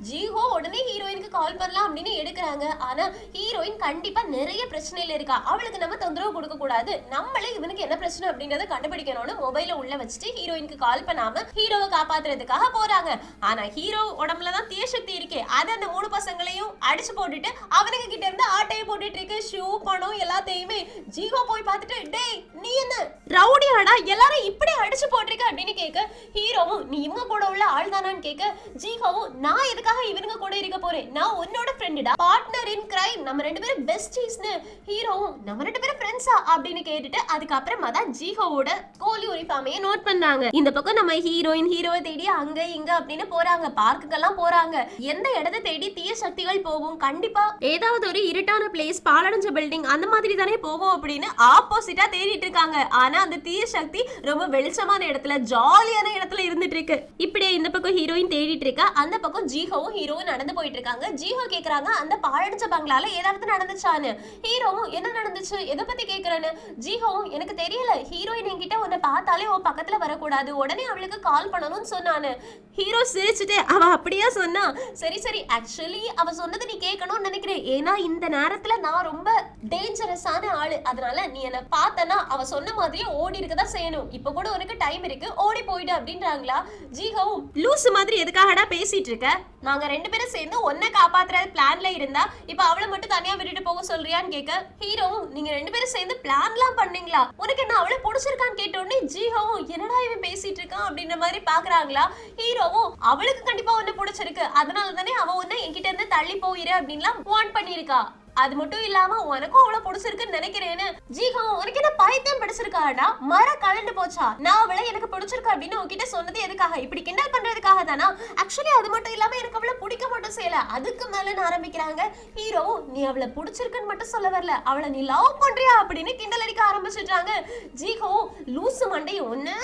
ஜீஹோ உடனே ஹீரோயினுக்கு கால் பண்ணலாம் அப்படின்னு எடுக்கிறாங்க. ஆனா ஹீரோயின் கண்டிப்பா நிறைய பிரச்சனையில இருக்கா, அவளுக்கு நம்ம தொந்தரவு கொடுக்க கூடாது, நம்மளே இவனுக்கு என்ன பிரச்சனை அப்படிங்கறத கண்டுபிடிக்கணும்னு மொபைல உள்ள வச்சுட்டு ஹீரோயினுக்கு கால் பண்ணாம ஹீரோவை காப்பாத்துறதுக்காக போறாங்க. ஆனா ஹீரோ உடம்புலதான் தீய சக்தி இருக்கே, அதை அந்த 3 பசங்களையும் அடிச்சு போட்டுட்டு அவனுக்கு கிட்ட இருந்து ஆட்டையை போட்டுட்டு இருக்கு. ஷூ பணம் எல்லாத்தையுமே ஜீஹோ போய் பார்த்துட்டு டேய் நீ என்ன ரவுடியாடா எல்லாரும் இப்படி அடிச்சு போட்டிருக்க அப்படின்னு கேட்க, ஹீரோவும் நீ இவங்க கூட உள்ள ஆள் தானான்னு கேட்க, ஜீஹோவும் நான் எதுக்காக இவனுங்க கூட இருக்க போறேன், நான் உன்னோட ஃப்ரெண்டுடா, பார்ட்னர் இன் கிரைம், நம்ம 2 பேரும் பெஸ்டீஸ்னு. ஹீரோவும் நம்ம 2 பேரும் ஃப்ரெண்ட்ஸா அப்படின்னு கேட்டுட்டு அதுக்கப்புறமா தான் ஜீஹோவோட ஸ்கூல் யூனிஃபார்மையை நோட் பண்ணாங்க. இந்த பக்கம் நம்ம ஹீரோவை தேடி அங்க இங்க அப்படின்னு போறாங்க, பார்க்குக்கெல்லாம் போறாங்க. எந்த இடத்தை தேடி தீய சக்திகள் போகும், கண்டிப்பா ஏதாவது ஒரு இருட்டான பிளேஸ், பாலடைஞ்ச பில்டிங் அந்த மாதிரி தானே போகும் அப்படின்னு ஆப்போசிட்டா தேடிட்டு இருக்காங்க. ஆனா அந்த தீய சக்தி ரொம்ப வெளிச்சமான இடத்துல ஜாலியான இடத்துல இருந்துட்டு இருக்கு. இப்படியே இந்த பக்கம் ஹீரோயின் தேடிட்டு இருக்கா, அந்த பக்கம் ஜீஹோவும் ஹீரோவும் நடந்து போயிட்டு இருக்காங்க. ஜீஹோ கேக்குறாங்க அந்த பாழடைஞ்ச பங்களால ஏதாவது நடந்துச்சான்னு. ஹீரோவும் என்ன நடந்துச்சு எதை பத்தி கேக்குறேன்னு. ஜீஹோவும் எனக்கு தெரியல, ஹீரோயின் என்கிட்ட உன்னை பார்த்தாலே உன் பக்கத்துல வரக்கூடாது, உடனே அவளுக்கு கால் பண்ணணும்னு சொன்னானு. ஹீரோ சிரிச்சுட்டு அவ அப்படியே சொன்னா, சரி சரி ஆக்சுவலி அவ சொன்னதை நீ கேட்கணும்னு நினைக்கிறேன், ஏன்னா இந்த நேரத்துல நான் ரொம்ப டேஞ்சரஸான ஆளு, அதனால நீ என்ன பார்த்தனா அவ சொன்ன மாதிரியே ஓடி இருக்கதான் செய்யணும், இப்ப கூட உனக்கு டைம் இருக்கு ஓடி போயிடு அப்படின்றாங்களா. ஜீஹோவும் லூசு மாதிரி எதுக்காகடா பேசிட்டு இருக்க, நாங்க 2 பேரும் சேர்ந்து ஒன்ன காப்பாத்துற பிளான்ல இருந்தா இப்ப அவளை மட்டும் தனியா விட்டுட்டு போக சொல்றியான்னு கேட்க, ஹீரோவும் நீங்க 2 பேரும் சேர்ந்து பிளான்லாம் பண்ணீங்களா, உனக்கு என்ன அவளை பிடிச்சிருக்கான்னு கேட்ட உடனே ஜீஹோவும் என்னடா இவன் பேசிட்டு இருக்கான் அப்படின்ற மாதிரி பாக்குறாங்களா. ஹீரோவும் அவளுக்கு கண்டிப்பா ஒன்னு பிடிச்சிருக்கு, அதனால தானே அவ ஒன்னு என்கிட்ட இருந்து தள்ளி போயிரு அப்படின்லாம் வார்ன் பண்ணிருக்கா, அது மட்டும் இல்லாம உனக்கும் அவ்வளவு பிடிச்சிருக்குன்னு நினைக்கிறேன்னு. ஜீஹோ உனக்கு என்ன பைத்தியம் பிடிச்சிருக்காடா, மர கலண்டு போச்சா, நான் அவளை எனக்கு பிடிச்சிருக்கா அப்படின்னு உன்கிட்ட சொன்னது எதுக்காக, இப்படி கிண்டல் பண்றதுக்காக தானா, ஆக்சுவலி அது மட்டும் இல்லாம எனக்கு அவளை பிடிக்க மட்டும் செய்யல, அதுக்கு மேல ஆரம்பிக்கிறாங்க. ஹீரோ நீ அவளை பிடிச்சிருக்குன்னு மட்டும் சொல்ல வரல, அவளை நீ லவ் பண்றியா அப்படின்னு கிண்டல் அடிக்க ஆரம்பிச்சிட்டாங்க. ஜீஹோ லூசு மண்டையை ஒண்ணு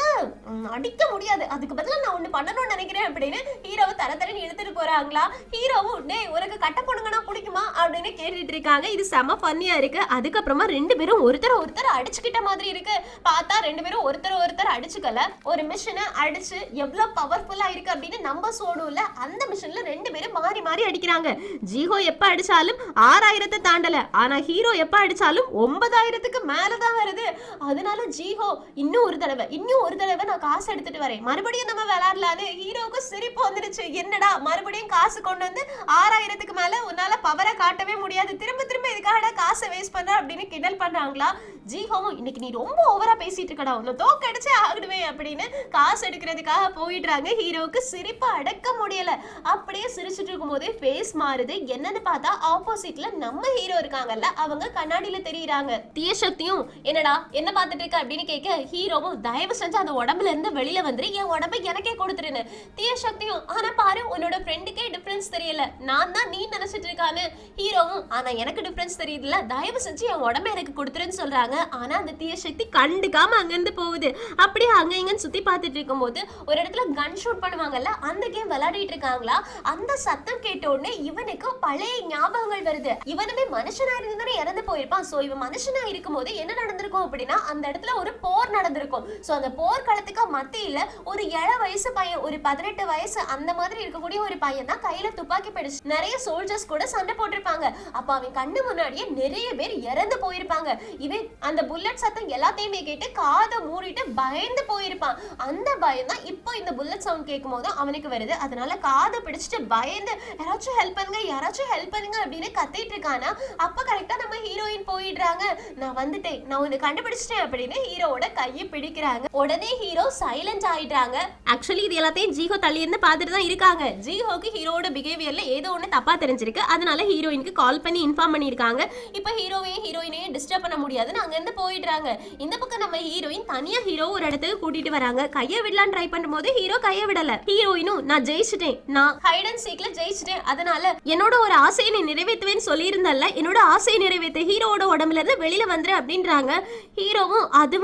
அடிக்க முடியாது, அதுக்கு பதிலா நான் ஒண்ணு பண்ணணும்னு நினைக்கிறேன் அப்படின்னு ஹீரோவை தரத்தரன்னு இழுத்துட்டு போறாங்களா. ஹீரோவும் டேய் உனக்கு கட்ட பொண்ணுங்கன்னா பிடிக்குமா அப்படின்னு கேட்டுட்டு இருக்காங்க. இது செம ஃபன்னியா இருக்கு. அதுக்கப்புறமா 2 பேரும் ஒருத்தர் அடிச்சுக்கிட்ட மாதிரி இருக்கு. பார்த்தா 2 பேரும் ஒருத்தர் அடிச்சுக்கல, ஒரு மிஷினை அடிச்சு எவ்வளவு பவர்ஃபுல்லா இருக்கு அப்படின்னு நம்பர்ஸ் ஓடும்ல, அந்த மிஷின்ல 2 பேரும் மாறி மாறி அடிக்கிறாங்க. ஜீஹோ எப்ப அடிச்சாலும் 6000 தாண்டல, ஆனா ஹீரோ எப்ப அடிச்சாலும் 9000க்கு மேலதான் வருது. அதனால ஜீஹோ இன்னும் ஒரு தடவை நான் காசு எடுத்துட்டு வரேன், மறுபடியும் நம்ம விளையாடலான்னு. ஹீரோவுக்கு சிரிப்பு வந்துருச்சு, என்னடா மறுபடியும் காசு கொண்டு வந்து 6000க்கு மேல உன்னால பவரை காட்டவே முடியாது, திரும்ப இதுக்காக காசை வேஸ்ட் பண்ற அப்படின்னு கிண்டல் பண்றாங்களா. ஜீஹோவும் இன்னைக்கு நீ ரொம்ப ஓவரா பேசிட்டு இருக்கடா, உன்னை தோக்கடிச்சே ஆகிடுவேன் அப்படின்னு காசு எடுக்கிறதுக்காக போயிடுறாங்க. ஹீரோவுக்கு சிரிப்பை அடக்க முடியல, அப்படியே சிரிச்சுட்டு இருக்கும் போதே ஃபேஸ் மாறுது. என்னன்னு பார்த்தா ஆப்போசிட்ல நம்ம ஹீரோ இருக்காங்கல்ல, அவங்க கண்ணாடியில தெரியுறாங்க. தீய சக்தியும் என்னடா என்ன பார்த்துட்டு இருக்க அப்படின்னு கேட்க, ஹீரோவும் தயவு செஞ்சு அந்த உடம்புல இருந்து வெளியில வந்துரு, என் உடம்பை எனக்கே கொடுத்துருன்னு. தீய சக்தியும் ஆனா பாரு உன்னோட ஃப்ரெண்டுக்கே டிஃபரன்ஸ் தெரியல, நான் தான் நீ நினைச்சிட்டு இருக்கான்னு. ஹீரோவும் ஆனா எனக்கு டிஃபரன்ஸ் தெரியுதுல, தயவு செஞ்சு என் உடம்பை எனக்கு கொடுத்துருன்னு சொல்றாங்க. ஆனா அந்த தீய சக்தி கண்டுக்காம அங்கிருந்து போகுது. அப்படியே அங்க இங்கன்னு சுத்தி பார்த்துட்டு இருக்கும் போது ஒரு இடத்துல கன் ஷூட் பண்ணுவாங்கல்ல, அந்த கேம் விளையாடிட்டு இருக்காங்களா. அந்த சத்தம் கேட்ட உடனே இவனுக்கு பழைய ஞாபகங்கள் வருது. இவனுமே மனுஷனா இருந்தானே இறந்து போயிருப்பான். சோ இவன் மனுஷனா இருக்கும் போது என்ன நடந்திருக்கும் அப்படின்னா, அந்த இடத்துல ஒரு போர் நடந்திருக்கும். சோ அந்த போர்க்களத்துக்கு மத்தியில ஒரு 7 வயசு பையன், ஒரு 18 வயசு அந்த மாதிரி இருக்கக்கூடிய ஒரு பையன் தான் கையில துப்பாக்கி பிடிச்சு நிறைய சோல்ஜர்ஸ் கூட சண்டை போட்டிருப்பாங்க. அப்ப அவன் இவன் கண்ணு முன்னாடியே நிறைய பேர் இறந்து போயிருப்பாங்க. இவன் அந்த புல்லட் சத்தம் எல்லாத்தையுமே கேட்டு காதை மூடிட்டு பயந்து போயிருப்பான். அந்த பயம் தான் இப்போ இந்த புல்லட் சவுண்ட் கேட்கும் போது அவனுக்கு வருது. அதனால காதை பிடிச்சிட்டு பயந்து யாராச்சும் ஹெல்ப் பண்ணுங்க, யாராச்சும் ஹெல்ப் பண்ணுங்க அப்படின்னு கத்திட்டு இருக்கானா. அப்ப கரெக்டா நம்ம ஹீரோயின் போயிடுறாங்க. நான் வந்துட்டேன், நான் உன்னை கண்டுபிடிச்சிட்டேன் அப்படின்னு ஹீரோவோட கையை பிடிக்கிறாங்க. உடனே ஹீரோ சைலண்ட் ஆயிடுறாங்க. ஆக்சுவலி இது எல்லாத்தையும் ஜீஹோ தள்ளி இருந்து பார்த்துட்டு தான் இருக்காங்க. ஜீஹோக்கு ஹீரோவோட பிஹேவியர்ல ஏதோ ஒண்ணு தப்பா தெரிஞ்சிருக்கு. அதனால ஹீரோயினுக்கு கால் பண்ணி இன்ஃபார்ம் பண்ணிருக்காங்க. இப்ப ஹீரோவையும் ஹீரோயினையும் டிஸ்டர்ப் பண்ண முடியாதுன்னு அங்க இருந்து போயிடுறாங்க. இந்த பக்கம் நம்ம ஹீரோயின் தனியா ஹீரோ ஒரு இடத்துக்கு கூட்டிட்டு வராங்க. கையை விடலான்னு ட்ரை பண்ணும்போது ஹீரோ கையை விடல. ஹீரோயினும் நான் ஜெயிச்சிட்டேன், நான் ஹைட் அண்ட் சீக்ல ஜெயிச்சிட்டேன், அதனால என்னோட ஒரு ஆசையை நீ நிறைவேற்றுவேன்னு சொல்லியிருந்தல்ல, என்னோட ஆசையை நிறைவேற்ற ஹீரோவோட உடம்புல இருந்து வெளியில வந்துரு அப்படின்றாங்க. ஹீரோவும் அது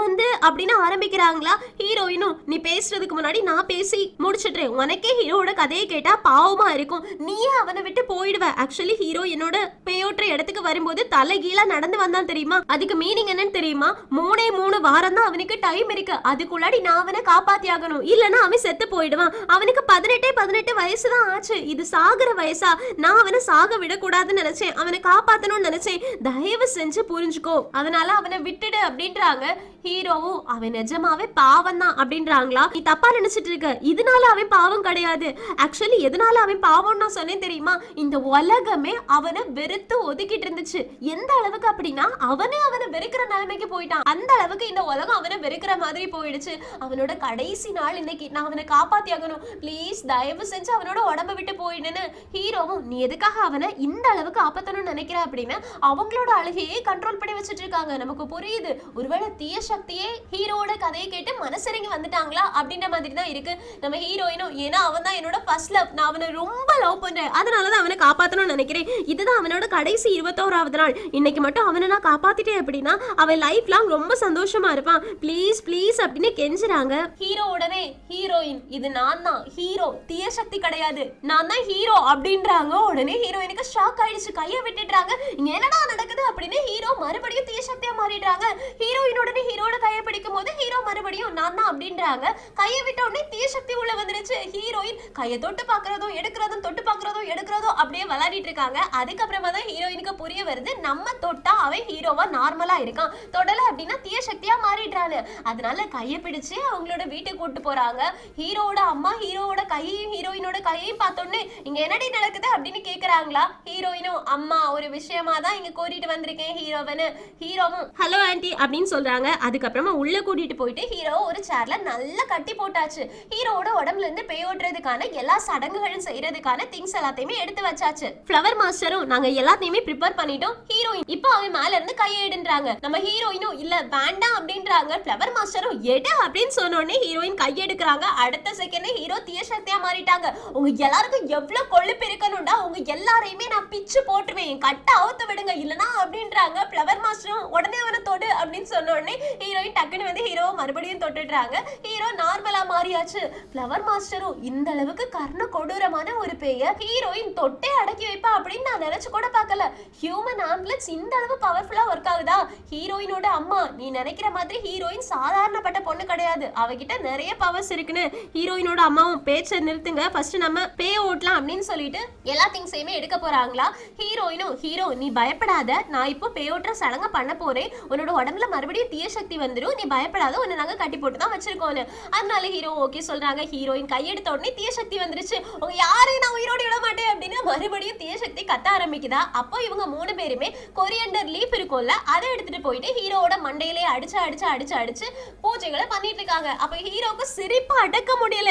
அப்படின்னு ஆரம்பிக்கிறாங்களா. ஹீரோயினும் நீ பேசுறதுக்கு முன்னாடி நான் பேசி முடிச்சிடுறேன், உனக்கே ஹீரோவோட கதையை கேட்டா பாவமா இருக்கும், நீயே அவனை விட்டு போயிடுவ. ஆக்சுவலி ஹீரோ என்னோட பேயோட்டுற இடத்துக்கு வரும்போது தலைகீழா நடந்து வந்தான் தெரியுமா, அதுக்கு மீனிங் என்னன்னு தெரியுமா, 3 வாரம் தான் அவனுக்கு டைம் இருக்கு, அதுக்குள்ளாடி நான் அவனை காப்பாத்தி ஆகணும், இல்லனா அவன் செத்து போயிடுவான். அவனுக்கு 18 வயசு தான் ஆச்சு, இது சாகுற வயசா, நான் அவனை சாக விடக்கூடாதுன்னு நினைச்சேன், அவனை காப்பாத்தணும்னு நினைச்சேன், தயவு செஞ்சு புரிஞ்சுக்கோ, அதனால அவனை விட்டுடு அப்படின்றாங்க. ஹீரோவும் அவன் நிஜமாவே பாவம் தான் அப்படின்றாங்களா. நீ தப்பா நினைச்சிட்டு இருக்க, இதனால அவன் பாவம் கிடையாது. ஆக்சுவலி எதனால அவன் பாவம் நான் சொன்னேன் தெரியுமா, இந்த உலகமே அவனை வெறுத்து ஒதுக்கிட்டு இருந்துச்சு. எந்த அளவுக்கு அப்படின்னா அவனை வெறுக்கிற நிலைமைக்கு போயிட்டான். அந்த அளவுக்கு இந்த உலகம் அவனை வெறுக்கிற மாதிரி போயிடுச்சு. அவனோட கடைசி நாள் இன்னைக்கு, நான் அவனை காப்பாத்தி ஆகணும், ப்ளீஸ் தயவு செஞ்சு அவனோட உடம்ப விட்டு போயிடுன்னு. ஹீரோவும் நீ எதுக்காக அவனை இந்த அளவுக்கு காப்பாத்தணும்னு நினைக்கிற அப்படின்னு அவங்களோட அழுகையே கண்ட்ரோல் பண்ணி வச்சுட்டு இருக்காங்க. நமக்கு புரியுது, ஒருவேளை தீய சக்தியே ஹீரோட கதையை கேட்டு மனசிறங்கி வந்துட்டாங்களா அப்படின்ற மாதிரி தான் இருக்கு நம்ம ஹீரோயினும். ஏன்னா அவன் தான் என்னோட ஃபர்ஸ்ட் லவ், நான் அவனை ரொம்ப லவ் பண்றேன், அதனாலதான் அவனை காப்பாத்தணும்னு நினைக்கிறேன், இதுதான் அவனோட கடைசி 21வது நாள், இன்னைக்கு மட்டும் அவனை நான் காப்பாத்திட்டேன் அப்படின்னா அவன் லைஃப் லாங் ரொம்ப சந்தோஷமா இருப்பான், ப்ளீஸ் ப்ளீஸ் அப்படின்னு கெஞ்சுறாங்க. ஹீரோ உடனே ஹீரோயின் இது நான் தான் ஹீரோ, தீய சக்தி கிடையாது, நான் தான் ஹீரோ அப்படின்றாங்க. உடனே ஹீரோயினுக்கு ஷாக் ஆயிடுச்சு, கையை விட்டுடுறாங்க. இங்க என்னடா நடக்குது அப்படின்னு ஹீரோ மறுபடியும் தீய சக்தியா மாறிடுறாங்க. ஹீரோயின் உடனே ஹீரோட கையை பிடிக்கும் போது ஹீரோ மறுபடியும் நான் தான் அப்படின்றாங்க. கையை விட்ட உடனே தீய சக்தி உள்ள வந்துருச்சு. ஹீரோயின் கையை தொட்டு பாக்குறதும் எடுக்கிறதும் தொட்டு பாக்குறதும் எடுக்கிறதும் அப்படியே விளையாடிட்டு இருக்காங்க. அதுக்கப்புறமா தான் ஹீரோயினுக்கு புரிய வருது, நம்ம தொட்டா அவன் ஹீரோவா நார்மலா இருக்கான், தொடல அப்படின்னா தீய சக்தியா மாறிடுறாரு. அதனால கையை பிடிச்சு அவங்களோட வீட்டுக்கு கூட்டு போறாங்க. ஹீரோவோட அம்மா ஹீரோவோட கையையும் ஹீரோயினோட கையையும் பார்த்தோன்னே இங்க என்னடி நடக்குது அப்படின்னு கேக்குறாங்களா. ஹீரோயினும் அம்மா ஒரு விஷயமா தான் இங்க கூட்டிட்டு வந்திருக்கேன் ஹீரோவனு. ஹீரோவும் ஹலோ ஆன்ட்டி அப்படின்னு சொல்றாங்க. அதுக்கப்புறமா உள்ள கூட்டிட்டு போயிட்டு ஹீரோ ஒரு சேர்ல நல்லா கட்டி போட்டாச்சு. ஹீரோவோட உடம்புல இருந்து பேயோட்டுறதுக்கான எல்லா சடங்குகளும் செய்யறதுக்கான திங்ஸ் எல்லாத்தையுமே எடுத்து வச்சாச்சு. ஃப்ளவர் மாஸ்டரும் நாங்க எல்லாத்தையுமே ப்ரிப்பேர் பண்ணிட்டோம். ஹீரோயின் இப்போ அவன் மேல இருந்து கையெடுன்றாங்க. நம்ம ஹீரோயினும் இல்ல வேண்டாம் அப்படின்றாங்க. ஃப்ளவர் மாஸ்டரும் எடு அப்படின்னு சொன்னோடனே ஹீரோயின் கையெடுக்கிறாங்க. அடுத்த செகண்ட் ஹீரோ தீய சக்தியா மாறிட்டாங்க. உங்க எல்லாருக்கும் எவ்வளவு கொழுப்பு இருக்கணும்டா, உங்க எல்லாரையுமே நான் பிச்சு போட்டுருவேன், கட்ட அவுத்து விடுங்க இல்லனா அப்படின்றாங்க. ஃப்ளவர் மாஸ்டரும் உடனே அவனை தொடு அப்படின்னு சொன்ன உடனே ஹீரோயின் டக்குன்னு வந்து ஹீரோவை மறுபடியும் தொட்டுடுறாங்க. ஹீரோ நார்மலா மாறியாச்சு. ஃப்ளவர் மாஸ்டரும் இந்த அளவுக்கு கர்ண கொடூரமான ஒரு பேய ஹீரோயின் தொட்டே அடக்கி வைப்பா அப்படின்னு நான் நினைச்சு கூட பார்க்கல. ஹியூமன் ஆம்புலன்ஸ் இந்த அளவு பவர்ஃபுல்லா ஒர்க் ஆகுதா. ஹீரோயினோட அம்மா நீ நினைக்கிற மாதிரி ஹீரோயின் சாதாரணப்பட்ட பொண்ணு கிடையாது, அவகிட்ட நிறைய பவர்ஸ் இருக்குன்னு ஹீரோயினோட அம்மாவும் பேச்சை நிறுத்துங்க, ஃபர்ஸ்ட் நம்ம பே ஓட்டலாம் அப்படின்னு சொல்லிட்டு எல்லா திங்ஸையுமே எடுக்க போறாங்களா. ஹீரோயினும் ஹீரோ நீ பயப்படாத, நான் இப்போ பே ஓட்டுற சடங்க பண்ண போறேன், உன்னோட உடம்புல மறுபடியும் தீய சக்தி வந்துடும், நீ பயப்படாத, உன்னை நாங்க கட்டி போட்டு தான் வச்சிருக்கோன்னு. அதனால ஹீரோ ஓகே சொல்றாங்க. ஹீரோயின் கையெடுத்த உடனே தீய சக்தி வந்துருச்சு. உங்க யாரையும் நான் உயிரோடு விட மாட்டேன் அப்படின்னு மறுபடியும் தீய சக்தி கத்த ஆரம்பிக்குதா. அப்போ இவங்க 3 பேருமே கொரியண்டர் லீஃப் இருக்கும்ல, அதை எடுத்துட்டு போயிட்டு ஹீரோவோட மண்டையிலே அடிச்சு அடிச்சு அடிச்சு அடிச்சு பூஜைகளை பண்ணிட்டு இருக்காங்க. அப்ப ஹீரோக்கு சிரிப்பு அடக்க முடியல.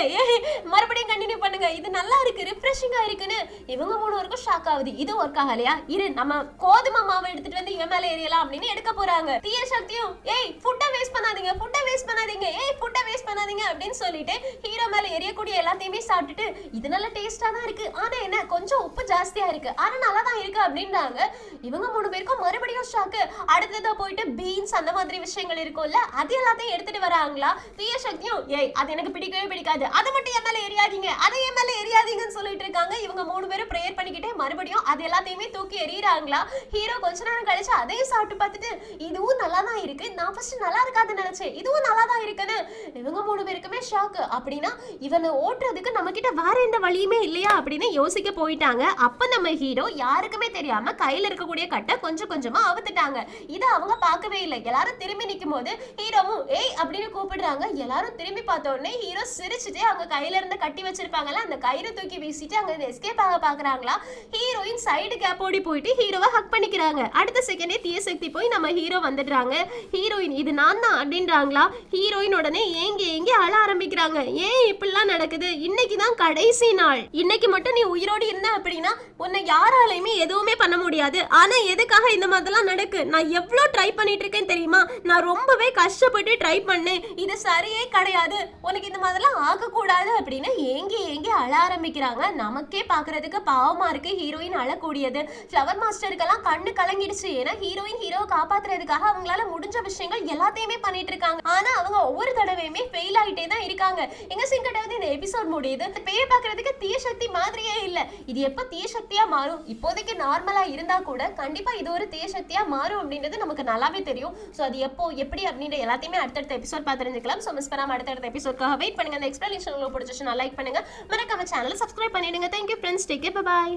மறுபடியும் கண்டினியூ பண்ணுங்க, இது நல்லா இருக்கு, ரிஃப்ரெஷிங்கா இருக்குன்னு இவங்க 3 பேருக்கும் ஷாக் ஆகுது. இது ஒர்க் ஆகலையா, இரு நம்ம கோதுமை மாவை எடுத்துட்டு வந்து இவன் மேல ஏறியலாம் அப்படின்னு எடுக்க போறாங்க. தீய சக்தியும் ஏய் ஃபுட்டை வேஸ்ட் பண்ணாதீங்க, ஃபுட்டை வேஸ்ட் பண்ணாதீங்க, ஏய் ஃபுட்டை வேஸ்ட் பண்ணாதீங்க அப்படின்னு சொல்லிட்டு ஹீரோ மேல எரியக்கூடிய எல்லாத்தையுமே சாப்பிட்டுட்டு இது நல்ல டேஸ்டா தான் இருக்கு, ஆனா என்ன கொஞ்சம் உப்பு ஜாஸ்தியா இருக்கு, ஆனா நல்லா தான் இருக்கு அப்படின்றாங்க. இவங்க 3 பேருக்கும் மறுபடியும் ஷாக்கு. அடுத்ததா போயிட்டு பீன்ஸ் அந்த மாதிரி விஷயங்கள் இருக்கும்ல, அது எல்லாத்தையும் எடுத்துட்டு வராங்களா. தீய சக்தியும் ஏய் அது எனக்கு பிடிக்கவே பிடிக்காது, அதை மட்டும் என் மேல எரியாதீங்க, அதை என் மேல எரியாதீங்கன்னு சொல்லிட்டு இருக்காங்க. இவங்க 3 பேரும் ப்ரேயர் பண்ணிக்கிட்டே மறுபடியும் அது எல்லாத்தையுமே தூக்கி எறியறாங்களா. ஹீரோ கொஞ்ச நேரம் கழிச்சு அதையும் சாப்பிட்டு பார்த்துட்டு இதுவும் நல்லா தான் இருக்கு, நான் ஃபர்ஸ்ட் நல்லா இருக்காதுன்னு நினைச்சேன், இதுவும் இதுவும் நல்லா தான் இருக்குன்னு இவங்க 3 பேருக்குமே ஷாக்கு. அப்படின்னா இவனை ஓட்டுறதுக்கு நம்ம கிட்ட வேற எந்த வழியுமே இல்லையா அப்படின்னு யோசிக்க போயிட்டாங்க. அப்ப நம்ம ஹீரோ யாருக்குமே தெரியாம கையில இருக்கக்கூடிய கட்டை கொஞ்சம் கொஞ்சமா அவுத்துட்டாங்க. இதை அவங்க பார்க்கவே இல்லை. எல்லாரும் திரும்பி நிற்கும் போது ஹீரோவும் ஏய் அப்படின்னு கூப்பிடுறாங்க. எல்லாரும் திரும்பி பார்த்த உடனே ஹீரோ சிரிச்சுட்டு அங்க கையில இருந்து கட்டி வச்சிருப்பாங்கல்ல அந்த கயிறு தூக்கி வீசிட்டு அங்க எஸ்கேப் ஆக பாக்குறாங்களா. ஹீரோயின் சைடு கேப் ஓடி போயிட்டு ஹீரோவை ஹக் பண்ணிக்கிறாங்க. அடுத்த செகண்டே தீய சக்தி போய் நம்ம ஹீரோ வந்துடுறாங்க. ஹீரோயின் இது நான் தான் அப்படின்றாங்களா. ஹீரோயின் உடனே ஏங்கி அழ ஆரம்பிக்கிறாங்க. ஏன் இப்படிலாம் நடக்குது? இன்னைக்கு தான் கடைசி நாள். இன்னைக்கு மட்டும் நீ உயிரோடு இருந்த அப்படின்னா உன்னை யாராலையுமே எதுவுமே பண்ண முடியாது. ஆனா எதுக்காக இந்த மாதிரிலாம் நடக்கு? நான் எவ்வளோ ட்ரை பண்ணிட்டு இருக்கேன் தெரியுமா? நான் ரொம்பவே கஷ்டப்பட்டு ட்ரை பண்ணேன். இது சரியே கிடையாது. உனக்கு இந்த மாதிரிலாம் ஆகக்கூடாது அப்படின்னு ஏங்கி அழ ஆரம்பிக்கிறாங்க. நமக்கே பாக்குறதுக்கு பாவமா இருக்கு. ஹீரோயின் அழக்கூடியது. ஃப்ளவர் மாஸ்டருக்கெல்லாம் கண்ணு கலங்கிடுச்சு. ஏன்னா ஹீரோயின் ஹீரோவை காப்பாத்துறதுக்காக அவங்களால முடிஞ்ச விஷயங்கள் எல்லாத்தையுமே பண்ணிட்டு இருக்காங்க. ஆனா அவங்க ஒவ்வொரு தடவையுமே ஃபெயில் ஆகிட்டே தான் இருக்காங்க. எங்க சிங்கட்டாவது இந்த எபிசோட் முடியுது. பேய பாக்குறதுக்கு தீய சக்தி மாதிரியே இல்ல. இது எப்ப தீய சக்தியா மாறும்? இப்போதைக்கு நார்மலா இருந்தா கூட கண்டிப்பா இது ஒரு தீய சக்தியா மாறும் அப்படின்றது நமக்கு நல்லாவே தெரியும். ஸோ அது எப்போ எப்படி அப்படின்ற எல்லாத்தையுமே அடுத்தடுத்த எபிசோட் பார்த்து தெரிஞ்சுக்கலாம். ஸோ மிஸ் பண்ணாம அடுத்தடுத்த எபிசோட்காக வெயிட் பண்ணுங்க. அந்த எக்ஸ்பிளனேஷன் உங்களுக்கு பிடிச்சிச்சுன்னா லைக் பண்ணுங்க. மறக்காம சேனலை சப்ஸ்கிரைப் பண்ணிடுங்க. Thank you friends. Take care. By.